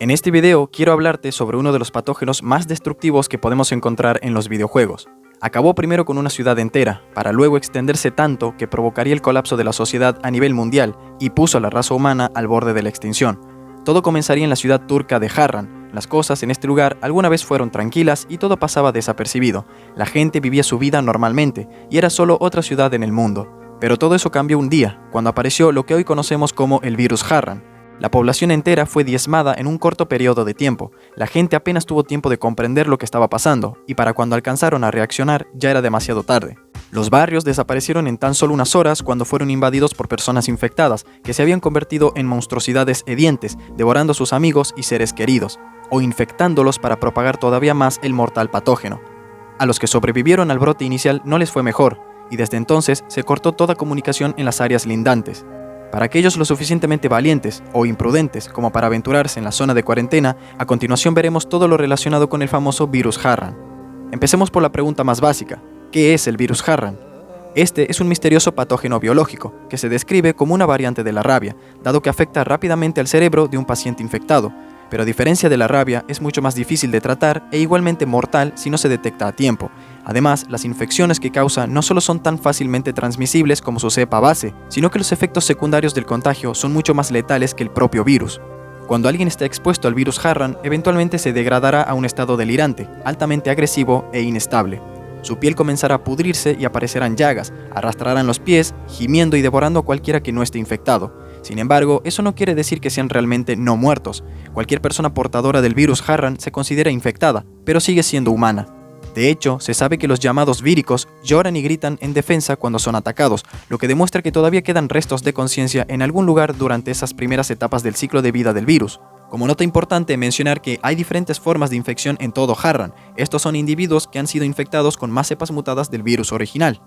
En este video quiero hablarte sobre uno de los patógenos más destructivos que podemos encontrar en los videojuegos. Acabó primero con una ciudad entera, para luego extenderse tanto que provocaría el colapso de la sociedad a nivel mundial y puso a la raza humana al borde de la extinción. Todo comenzaría en la ciudad turca de Harran. Las cosas en este lugar alguna vez fueron tranquilas y todo pasaba desapercibido. La gente vivía su vida normalmente y era solo otra ciudad en el mundo. Pero todo eso cambió un día, cuando apareció lo que hoy conocemos como el virus Harran. La población entera fue diezmada en un corto periodo de tiempo. La gente apenas tuvo tiempo de comprender lo que estaba pasando, y para cuando alcanzaron a reaccionar ya era demasiado tarde. Los barrios desaparecieron en tan solo unas horas cuando fueron invadidos por personas infectadas, que se habían convertido en monstruosidades hedientes, devorando a sus amigos y seres queridos, o infectándolos para propagar todavía más el mortal patógeno. A los que sobrevivieron al brote inicial no les fue mejor, y desde entonces se cortó toda comunicación en las áreas lindantes. Para aquellos lo suficientemente valientes o imprudentes como para aventurarse en la zona de cuarentena, a continuación veremos todo lo relacionado con el famoso virus Harran. Empecemos por la pregunta más básica: ¿qué es el virus Harran? Este es un misterioso patógeno biológico que se describe como una variante de la rabia, dado que afecta rápidamente al cerebro de un paciente infectado, pero a diferencia de la rabia es mucho más difícil de tratar e igualmente mortal si no se detecta a tiempo. Además, las infecciones que causa no solo son tan fácilmente transmisibles como su cepa base, sino que los efectos secundarios del contagio son mucho más letales que el propio virus. Cuando alguien está expuesto al virus Harran, eventualmente se degradará a un estado delirante, altamente agresivo e inestable. Su piel comenzará a pudrirse y aparecerán llagas, arrastrarán los pies, gimiendo y devorando a cualquiera que no esté infectado. Sin embargo, eso no quiere decir que sean realmente no muertos. Cualquier persona portadora del virus Harran se considera infectada, pero sigue siendo humana. De hecho, se sabe que los llamados víricos lloran y gritan en defensa cuando son atacados, lo que demuestra que todavía quedan restos de conciencia en algún lugar durante esas primeras etapas del ciclo de vida del virus. Como nota importante, mencionar que hay diferentes formas de infección en todo Harran. Estos son individuos que han sido infectados con más cepas mutadas del virus original.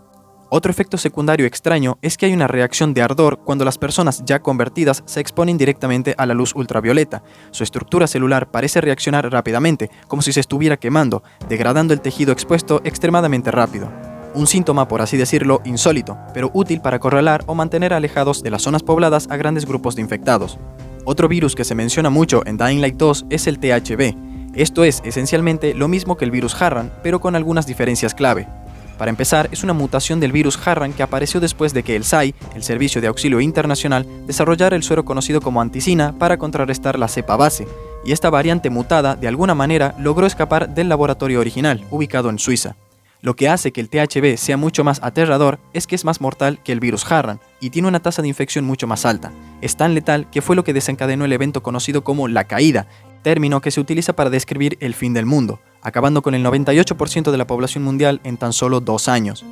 Otro efecto secundario extraño es que hay una reacción de ardor cuando las personas ya convertidas se exponen directamente a la luz ultravioleta. Su estructura celular parece reaccionar rápidamente, como si se estuviera quemando, degradando el tejido expuesto extremadamente rápido. Un síntoma, por así decirlo, insólito, pero útil para acorralar o mantener alejados de las zonas pobladas a grandes grupos de infectados. Otro virus que se menciona mucho en Dying Light 2 es el THB. Esto es esencialmente lo mismo que el virus Harran, pero con algunas diferencias clave. Para empezar, es una mutación del virus Harran que apareció después de que el SAI, el Servicio de Auxilio Internacional, desarrollara el suero conocido como anticina para contrarrestar la cepa base, y esta variante mutada de alguna manera logró escapar del laboratorio original, ubicado en Suiza. Lo que hace que el THB sea mucho más aterrador es que es más mortal que el virus Harran y tiene una tasa de infección mucho más alta. Es tan letal que fue lo que desencadenó el evento conocido como la caída, término que se utiliza para describir el fin del mundo, acabando con el 98% de la población mundial en tan solo 2 años.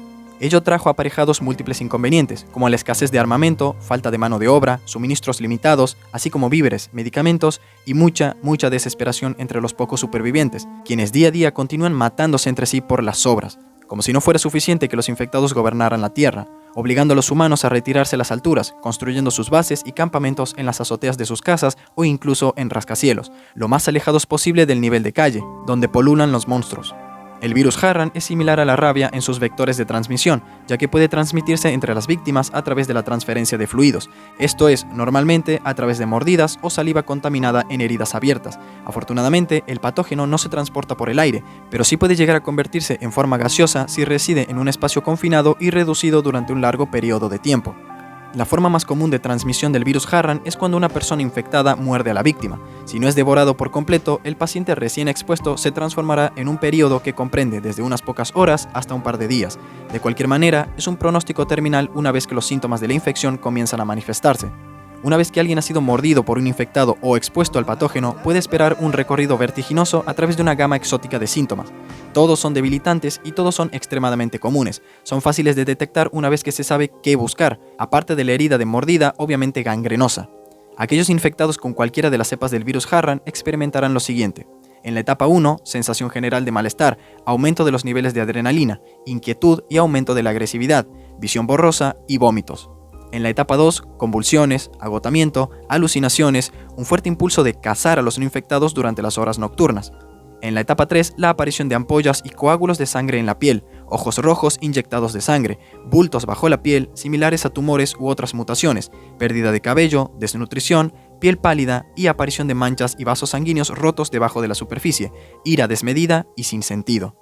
Ello trajo aparejados múltiples inconvenientes, como la escasez de armamento, falta de mano de obra, suministros limitados, así como víveres, medicamentos y mucha desesperación entre los pocos supervivientes, quienes día a día continúan matándose entre sí por las sobras, como si no fuera suficiente que los infectados gobernaran la Tierra, obligando a los humanos a retirarse a las alturas, construyendo sus bases y campamentos en las azoteas de sus casas o incluso en rascacielos, lo más alejados posible del nivel de calle, donde polulan los monstruos. El virus Harran es similar a la rabia en sus vectores de transmisión, ya que puede transmitirse entre las víctimas a través de la transferencia de fluidos, esto es, normalmente a través de mordidas o saliva contaminada en heridas abiertas. Afortunadamente, el patógeno no se transporta por el aire, pero sí puede llegar a convertirse en forma gaseosa si reside en un espacio confinado y reducido durante un largo periodo de tiempo. La forma más común de transmisión del virus Harran es cuando una persona infectada muerde a la víctima. Si no es devorado por completo, el paciente recién expuesto se transformará en un periodo que comprende desde unas pocas horas hasta un par de días. De cualquier manera, es un pronóstico terminal una vez que los síntomas de la infección comienzan a manifestarse. Una vez que alguien ha sido mordido por un infectado o expuesto al patógeno, puede esperar un recorrido vertiginoso a través de una gama exótica de síntomas. Todos son debilitantes y todos son extremadamente comunes. Son fáciles de detectar una vez que se sabe qué buscar, aparte de la herida de mordida obviamente gangrenosa. Aquellos infectados con cualquiera de las cepas del virus Harran experimentarán lo siguiente. En la etapa 1, sensación general de malestar, aumento de los niveles de adrenalina, inquietud y aumento de la agresividad, visión borrosa y vómitos. En la etapa 2, convulsiones, agotamiento, alucinaciones, un fuerte impulso de cazar a los no infectados durante las horas nocturnas. En la etapa 3, la aparición de ampollas y coágulos de sangre en la piel, ojos rojos inyectados de sangre, bultos bajo la piel similares a tumores u otras mutaciones, pérdida de cabello, desnutrición, piel pálida y aparición de manchas y vasos sanguíneos rotos debajo de la superficie, ira desmedida y sin sentido.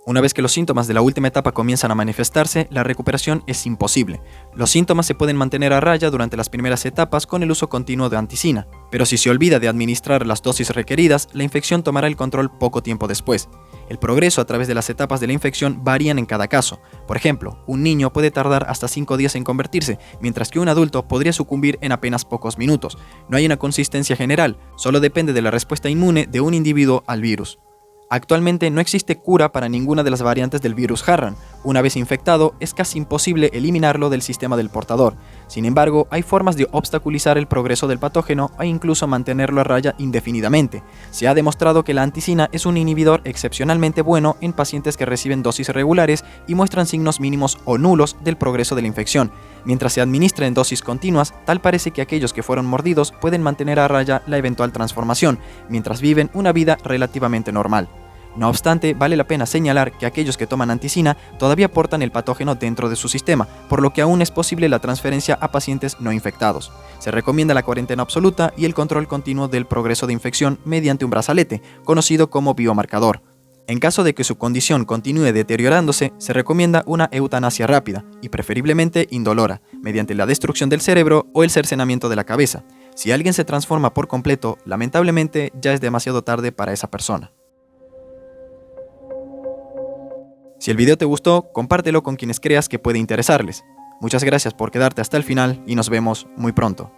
Una vez que los síntomas de la última etapa comienzan a manifestarse, la recuperación es imposible. Los síntomas se pueden mantener a raya durante las primeras etapas con el uso continuo de anticina, pero si se olvida de administrar las dosis requeridas, la infección tomará el control poco tiempo después. El progreso a través de las etapas de la infección varían en cada caso. Por ejemplo, un niño puede tardar hasta 5 días en convertirse, mientras que un adulto podría sucumbir en apenas pocos minutos. No hay una consistencia general, solo depende de la respuesta inmune de un individuo al virus. Actualmente no existe cura para ninguna de las variantes del virus Harran. Una vez infectado, es casi imposible eliminarlo del sistema del portador. Sin embargo, hay formas de obstaculizar el progreso del patógeno e incluso mantenerlo a raya indefinidamente. Se ha demostrado que la anticina es un inhibidor excepcionalmente bueno en pacientes que reciben dosis regulares y muestran signos mínimos o nulos del progreso de la infección. Mientras se administra en dosis continuas, tal parece que aquellos que fueron mordidos pueden mantener a raya la eventual transformación, mientras viven una vida relativamente normal. No obstante, vale la pena señalar que aquellos que toman anticina todavía portan el patógeno dentro de su sistema, por lo que aún es posible la transferencia a pacientes no infectados. Se recomienda la cuarentena absoluta y el control continuo del progreso de infección mediante un brazalete, conocido como biomarcador. En caso de que su condición continúe deteriorándose, se recomienda una eutanasia rápida y preferiblemente indolora, mediante la destrucción del cerebro o el cercenamiento de la cabeza. Si alguien se transforma por completo, lamentablemente ya es demasiado tarde para esa persona. Si el video te gustó, compártelo con quienes creas que puede interesarles. Muchas gracias por quedarte hasta el final y nos vemos muy pronto.